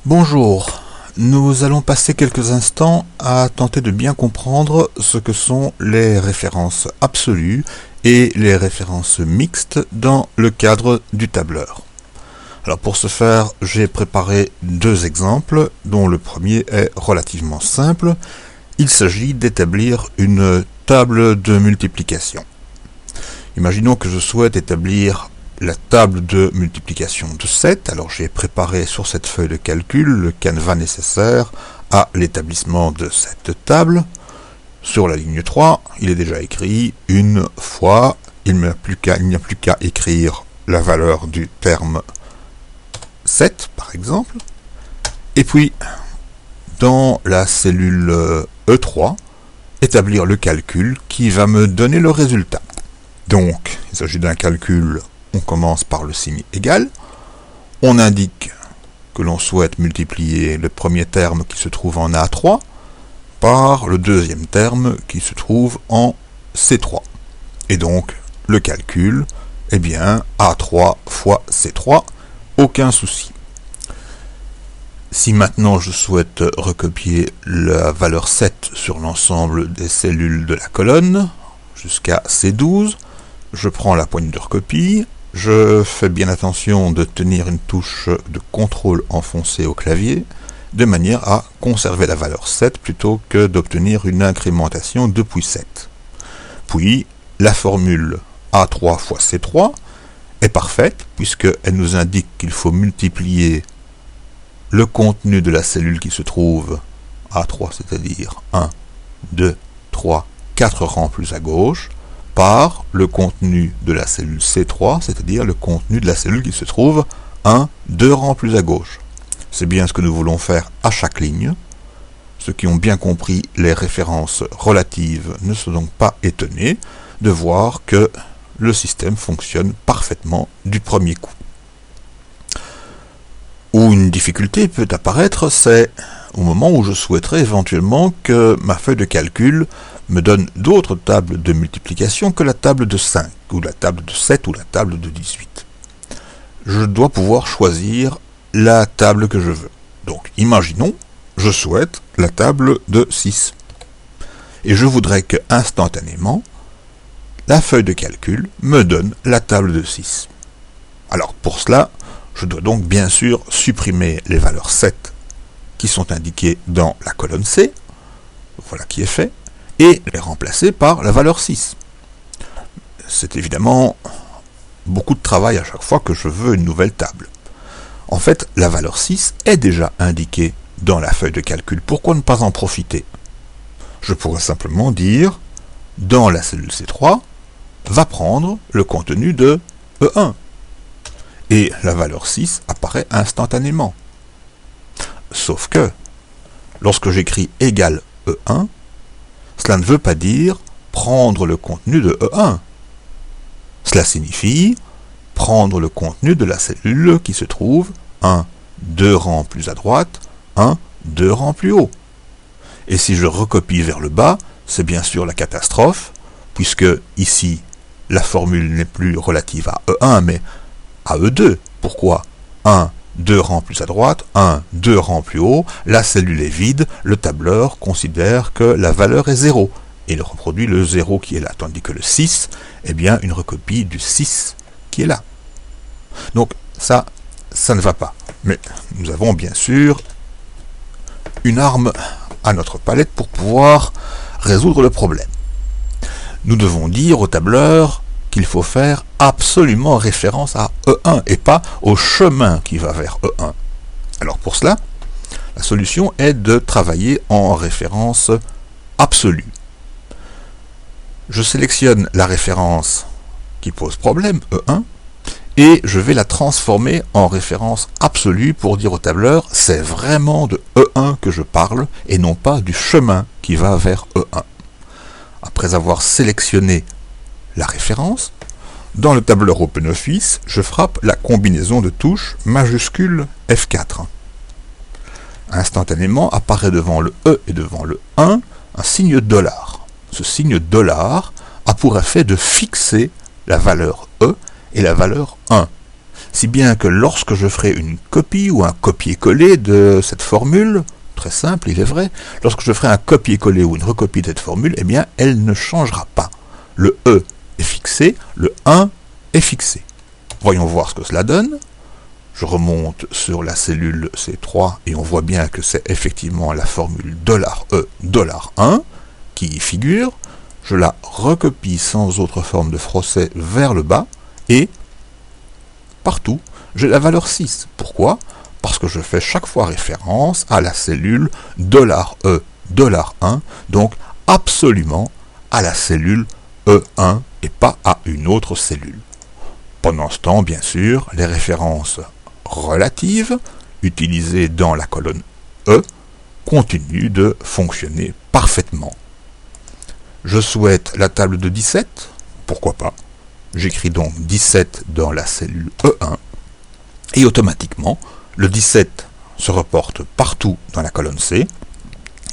Bonjour, nous allons passer quelques instants à tenter de bien comprendre ce que sont les références absolues et les références mixtes dans le cadre du tableur. Alors pour ce faire, j'ai préparé deux exemples, dont le premier est relativement simple. Il s'agit d'établir une table de multiplication. Imaginons que je souhaite établir la table de multiplication de 7. Alors j'ai préparé sur cette feuille de calcul le canevas nécessaire à l'établissement de cette table. Sur la ligne 3, il est déjà écrit une fois. Il n'y a plus qu'à écrire la valeur du terme 7, par exemple. Et puis, dans la cellule E3, établir le calcul qui va me donner le résultat. Donc, il s'agit d'un calcul. On commence par le signe égal, on indique que l'on souhaite multiplier le premier terme qui se trouve en A3 par le deuxième terme qui se trouve en C3. Et donc, le calcul, eh bien, A3 fois C3, aucun souci. Si maintenant je souhaite recopier la valeur 7 sur l'ensemble des cellules de la colonne, jusqu'à C12, je prends la poignée de recopie. Je fais bien attention de tenir une touche de contrôle enfoncée au clavier, de manière à conserver la valeur 7 plutôt que d'obtenir une incrémentation depuis 7. Puis, la formule A3 fois C3 est parfaite, puisqu'elle nous indique qu'il faut multiplier le contenu de la cellule qui se trouve A3, c'est-à-dire 1, 2, 3, 4 rangs plus à gauche, par le contenu de la cellule C3, c'est-à-dire le contenu de la cellule qui se trouve 1, 2 rangs plus à gauche. C'est bien ce que nous voulons faire à chaque ligne. Ceux qui ont bien compris les références relatives ne sont donc pas étonnés de voir que le système fonctionne parfaitement du premier coup. Où une difficulté peut apparaître, c'est au moment où je souhaiterais éventuellement que ma feuille de calcul me donne d'autres tables de multiplication que la table de 5, ou la table de 7, ou la table de 18. Je dois pouvoir choisir la table que je veux. Donc, imaginons, je souhaite la table de 6. Et je voudrais que, instantanément, la feuille de calcul me donne la table de 6. Alors, pour cela, je dois donc bien sûr supprimer les valeurs 7 qui sont indiquées dans la colonne C. Voilà qui est fait. Et les remplacer par la valeur 6. C'est évidemment beaucoup de travail à chaque fois que je veux une nouvelle table. En fait, la valeur 6 est déjà indiquée dans la feuille de calcul. Pourquoi ne pas en profiter? Je pourrais simplement dire, dans la cellule C3, va prendre le contenu de E1. Et la valeur 6 apparaît instantanément. Sauf que, lorsque j'écris égal E1, cela ne veut pas dire prendre le contenu de E1. Cela signifie prendre le contenu de la cellule qui se trouve 1, 2 rangs plus à droite, 1, 2 rangs plus haut. Et si je recopie vers le bas, c'est bien sûr la catastrophe, puisque ici, la formule n'est plus relative à E1, mais à E2. Pourquoi 1, 2 rangs plus à droite, 1, 2 rangs plus haut, la cellule est vide, le tableur considère que la valeur est 0, et il reproduit le 0 qui est là, tandis que le 6 est bien une recopie du 6 qui est là. Donc ça ne va pas. Mais nous avons bien sûr une arme à notre palette pour pouvoir résoudre le problème. Nous devons dire au tableur qu'il faut faire absolument référence à E1 et pas au chemin qui va vers E1. Alors pour cela, la solution est de travailler en référence absolue. Je sélectionne la référence qui pose problème, E1, et je vais la transformer en référence absolue pour dire au tableur c'est vraiment de E1 que je parle et non pas du chemin qui va vers E1. Après avoir sélectionné la référence, dans le tableur OpenOffice, je frappe la combinaison de touches majuscule F4. Instantanément apparaît devant le E et devant le 1 un signe $. Ce signe $ a pour effet de fixer la valeur E et la valeur 1. si bien que lorsque je ferai une copie ou un copier-coller de cette formule, très simple, il est vrai, lorsque je ferai un copier-coller ou une recopie de cette formule, eh bien, elle ne changera pas. Le E est fixé, le 1 est fixé. Voyons voir ce que cela donne. Je remonte sur la cellule C3 et on voit bien que c'est effectivement la formule $E, $1 qui y figure. Je la recopie sans autre forme de procès vers le bas et partout, j'ai la valeur 6. Pourquoi? Parce que je fais chaque fois référence à la cellule $E, $1, donc absolument à la cellule E1 et pas à une autre cellule. Pendant ce temps, bien sûr, les références relatives utilisées dans la colonne E continuent de fonctionner parfaitement. Je souhaite la table de 17, pourquoi pas? J'écris donc 17 dans la cellule E1 et automatiquement, le 17 se reporte partout dans la colonne C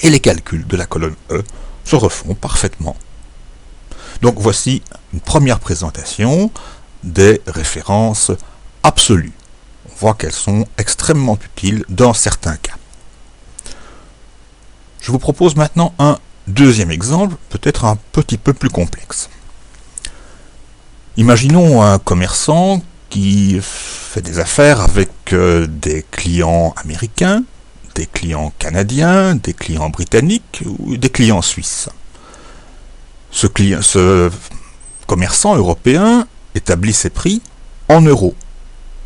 et les calculs de la colonne E se refont parfaitement. Donc voici une première présentation des références absolues. On voit qu'elles sont extrêmement utiles dans certains cas. Je vous propose maintenant un deuxième exemple, peut-être un petit peu plus complexe. Imaginons un commerçant qui fait des affaires avec des clients américains, des clients canadiens, des clients britanniques ou des clients suisses. Ce commerçant européen établit ses prix en euros.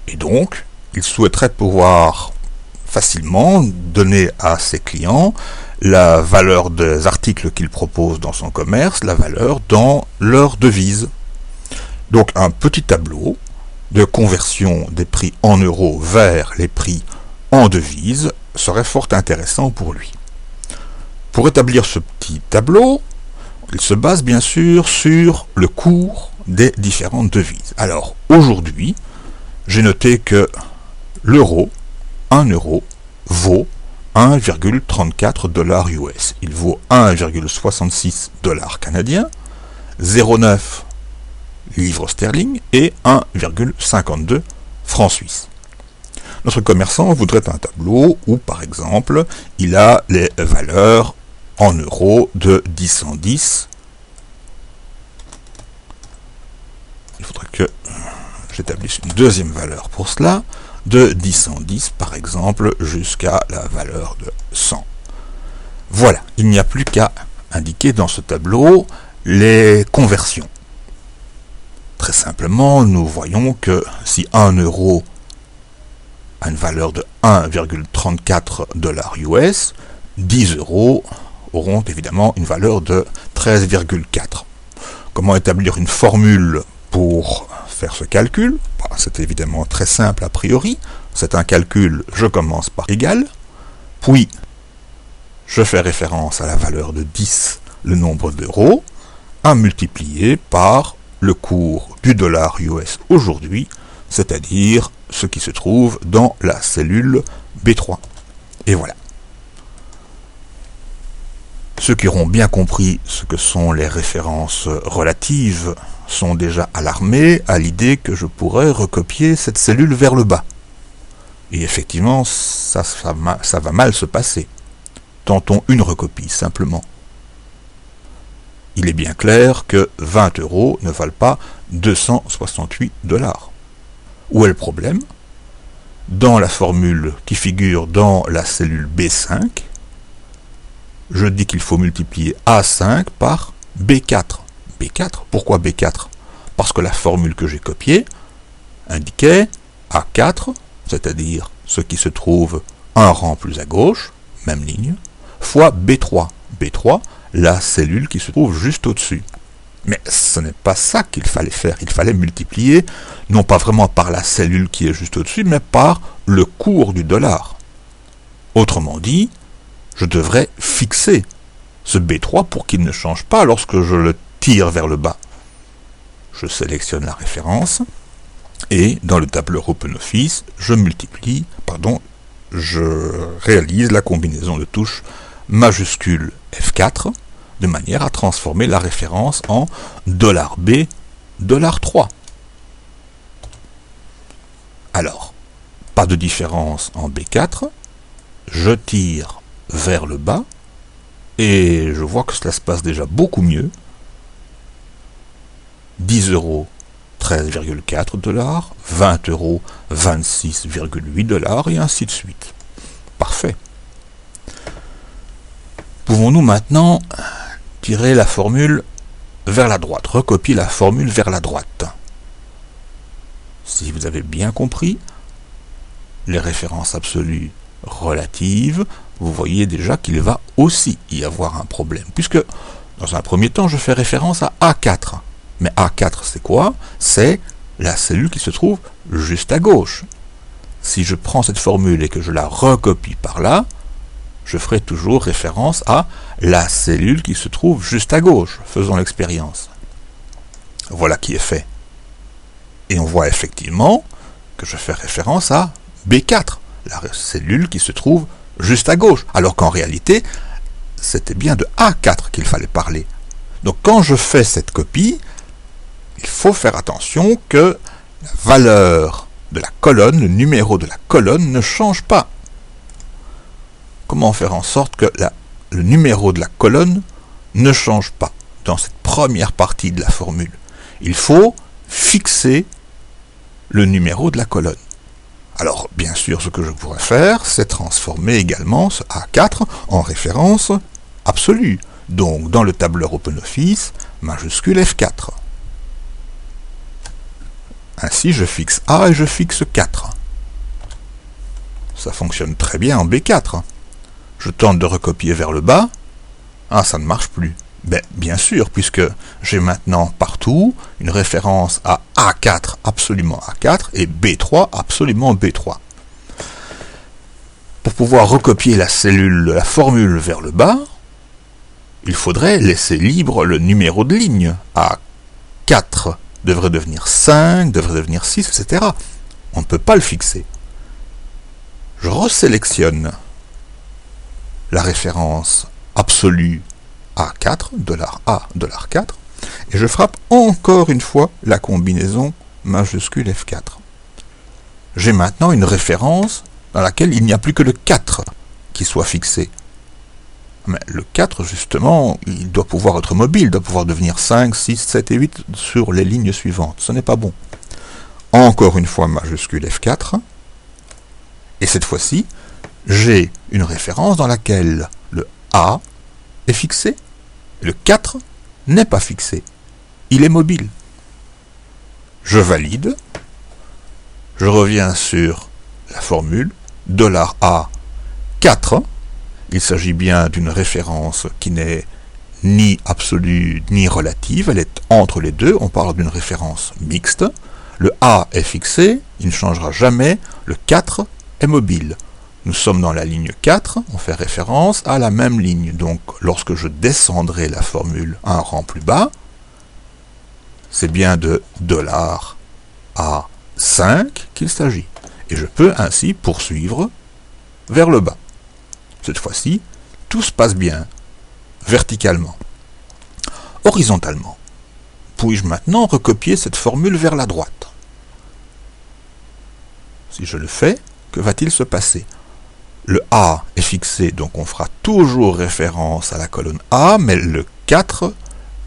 Et donc, il souhaiterait pouvoir facilement donner à ses clients la valeur des articles qu'il propose dans son commerce, la valeur dans leur devise. Donc un petit tableau de conversion des prix en euros vers les prix en devises serait fort intéressant pour lui. Pour établir ce petit tableau, il se base bien sûr sur le cours des différentes devises. Alors aujourd'hui, j'ai noté que l'euro, 1 euro, vaut 1,34 $ US. Il vaut 1,66 $ canadiens, 0,9 livres sterling et 1,52 francs suisses. Notre commerçant voudrait un tableau où, par exemple, il a les valeurs en euros de 1010. Il faudrait que j'établisse une deuxième valeur pour cela, de 1010 par exemple jusqu'à la valeur de 100. Voilà, il n'y a plus qu'à indiquer dans ce tableau les conversions. Très simplement, nous voyons que si 1 euro a une valeur de 1,34 $ US, 10 euros auront évidemment une valeur de 13,4. Comment établir une formule pour faire ce calcul? C'est évidemment très simple a priori. C'est un calcul, je commence par égal, puis je fais référence à la valeur de 10, le nombre d'euros, à multiplier par le cours du dollar US aujourd'hui, c'est-à-dire ce qui se trouve dans la cellule B3. Et voilà. Ceux qui auront bien compris ce que sont les références relatives sont déjà alarmés à l'idée que je pourrais recopier cette cellule vers le bas. Et effectivement, ça va mal se passer. Tentons une recopie, simplement. Il est bien clair que 20 euros ne valent pas 268 $. Où est le problème? Dans la formule qui figure dans la cellule B5, je dis qu'il faut multiplier A5 par B4. B4, pourquoi B4? Parce que la formule que j'ai copiée indiquait A4, c'est-à-dire ce qui se trouve un rang plus à gauche, même ligne, fois B3. B3, la cellule qui se trouve juste au-dessus. Mais ce n'est pas ça qu'il fallait faire. Il fallait multiplier, non pas vraiment par la cellule qui est juste au-dessus, mais par le cours du dollar. Autrement dit, je devrais fixer ce B3 pour qu'il ne change pas lorsque je le tire vers le bas. Je sélectionne la référence et dans le tableur OpenOffice, je réalise la combinaison de touches majuscule F4 de manière à transformer la référence en $B, $3. Alors, pas de différence en B4, je tire vers le bas, et je vois que cela se passe déjà beaucoup mieux. 10 euros, 13,4 $, 20 euros, 26,8 $, et ainsi de suite. Parfait. Pouvons-nous maintenant tirer la formule vers la droite, recopier la formule vers la droite? Si vous avez bien compris, les références absolues relatives, vous voyez déjà qu'il va aussi y avoir un problème, puisque dans un premier temps, je fais référence à A4. Mais A4, c'est quoi? C'est la cellule qui se trouve juste à gauche. Si je prends cette formule et que je la recopie par là, je ferai toujours référence à la cellule qui se trouve juste à gauche. Faisons l'expérience. Voilà qui est fait. Et on voit effectivement que je fais référence à B4, la cellule qui se trouve juste à gauche, alors qu'en réalité, c'était bien de A4 qu'il fallait parler. Donc quand je fais cette copie, il faut faire attention que la valeur de la colonne, le numéro de la colonne ne change pas. Comment faire en sorte que le numéro de la colonne ne change pas dans cette première partie de la formule? Il faut fixer le numéro de la colonne. Alors, bien sûr, ce que je pourrais faire, c'est transformer également ce A4 en référence absolue. Donc, dans le tableur OpenOffice, majuscule F4. Ainsi, je fixe A et je fixe 4. Ça fonctionne très bien en B4. Je tente de recopier vers le bas. Ah, ça ne marche plus. Ben, bien sûr, puisque j'ai maintenant partout une référence à A4, absolument A4, et B3, absolument B3. Pour pouvoir recopier la formule vers le bas, il faudrait laisser libre le numéro de ligne. A4 devrait devenir 5, devrait devenir 6, etc. On ne peut pas le fixer. Je resélectionne la référence absolue A4, $A, $4, et je frappe encore une fois la combinaison majuscule F4. J'ai maintenant une référence dans laquelle il n'y a plus que le 4 qui soit fixé. Mais le 4, justement, il doit pouvoir être mobile, il doit pouvoir devenir 5, 6, 7 et 8 sur les lignes suivantes. Ce n'est pas bon. Encore une fois majuscule F4, et cette fois-ci, j'ai une référence dans laquelle le A est fixé, le 4 n'est pas fixé. Il est mobile. Je valide. Je reviens sur la formule $A 4. Il s'agit bien d'une référence qui n'est ni absolue ni relative. Elle est entre les deux. On parle d'une référence mixte. Le A est fixé. Il ne changera jamais. Le 4 est mobile. Nous sommes dans la ligne 4, on fait référence à la même ligne. Donc, lorsque je descendrai la formule un rang plus bas, c'est bien de $A 5 qu'il s'agit. Et je peux ainsi poursuivre vers le bas. Cette fois-ci, tout se passe bien, verticalement. Horizontalement, puis-je maintenant recopier cette formule vers la droite? Si je le fais, que va-t-il se passer? Le A est fixé, donc on fera toujours référence à la colonne A, mais le 4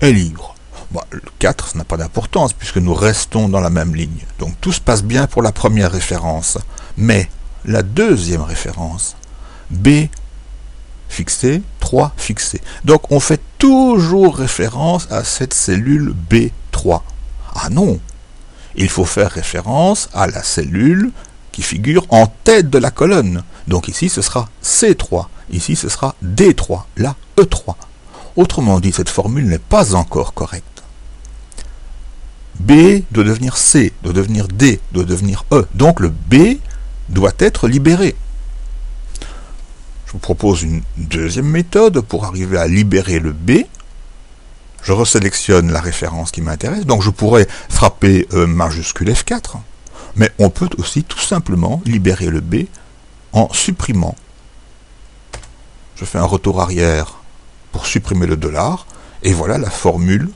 est libre. Bon, le 4, ça n'a pas d'importance, puisque nous restons dans la même ligne. Donc tout se passe bien pour la première référence. Mais la deuxième référence, B fixé, 3 fixé. Donc on fait toujours référence à cette cellule B3. Ah non, il faut faire référence à la cellule qui figure en tête de la colonne. Donc ici ce sera C3, ici ce sera D3, là E3. Autrement dit, cette formule n'est pas encore correcte. B doit devenir C, doit devenir D, doit devenir E. Donc le B doit être libéré. Je vous propose une deuxième méthode pour arriver à libérer le B. Je resélectionne la référence qui m'intéresse, donc je pourrais frapper majuscule F4. Mais on peut aussi tout simplement libérer le B en supprimant. Je fais un retour arrière pour supprimer le $, et voilà la formule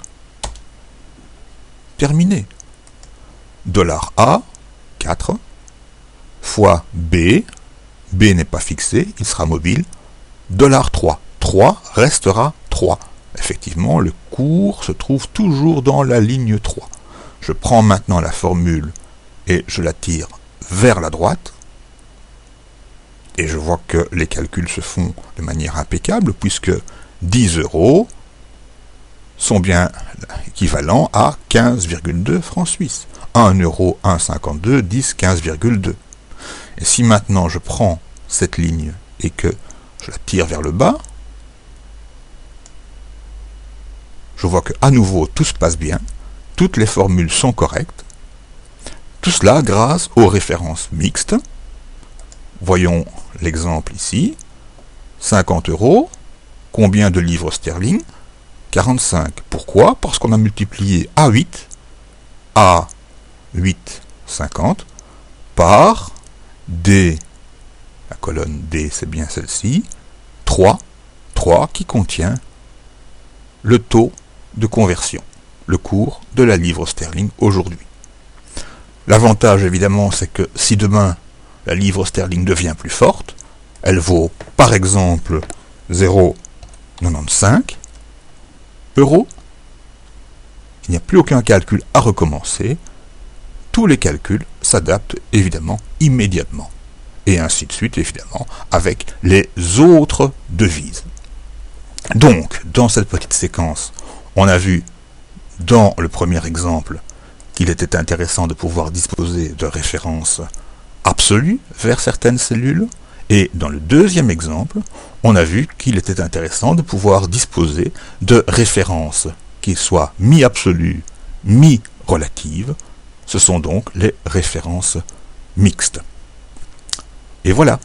terminée. $A 4, fois B. B n'est pas fixé, il sera mobile. $3. 3 restera 3. Effectivement, le cours se trouve toujours dans la ligne 3. Je prends maintenant la formule et je la tire vers la droite. Et je vois que les calculs se font de manière impeccable, puisque 10 € sont bien équivalents à 15,2 francs suisses. 1 €, 1,52, 10, 15,2. Et si maintenant je prends cette ligne et que je la tire vers le bas, je vois que à nouveau tout se passe bien, toutes les formules sont correctes. Tout cela grâce aux références mixtes. Voyons l'exemple ici. 50 €. Combien de livres sterling? 45. Pourquoi? Parce qu'on a multiplié A8, A8, 50, par D, la colonne D c'est bien celle-ci, 3 qui contient le taux de conversion, le cours de la livre sterling aujourd'hui. L'avantage évidemment c'est que si demain la livre sterling devient plus forte, elle vaut par exemple 0,95 €, il n'y a plus aucun calcul à recommencer, tous les calculs s'adaptent évidemment immédiatement. Et ainsi de suite évidemment avec les autres devises. Donc, dans cette petite séquence, on a vu dans le premier exemple qu'il était intéressant de pouvoir disposer de références absolues vers certaines cellules, et dans le deuxième exemple, on a vu qu'il était intéressant de pouvoir disposer de références qui soient mi-absolues, mi-relatives. Ce sont donc les références mixtes. Et voilà.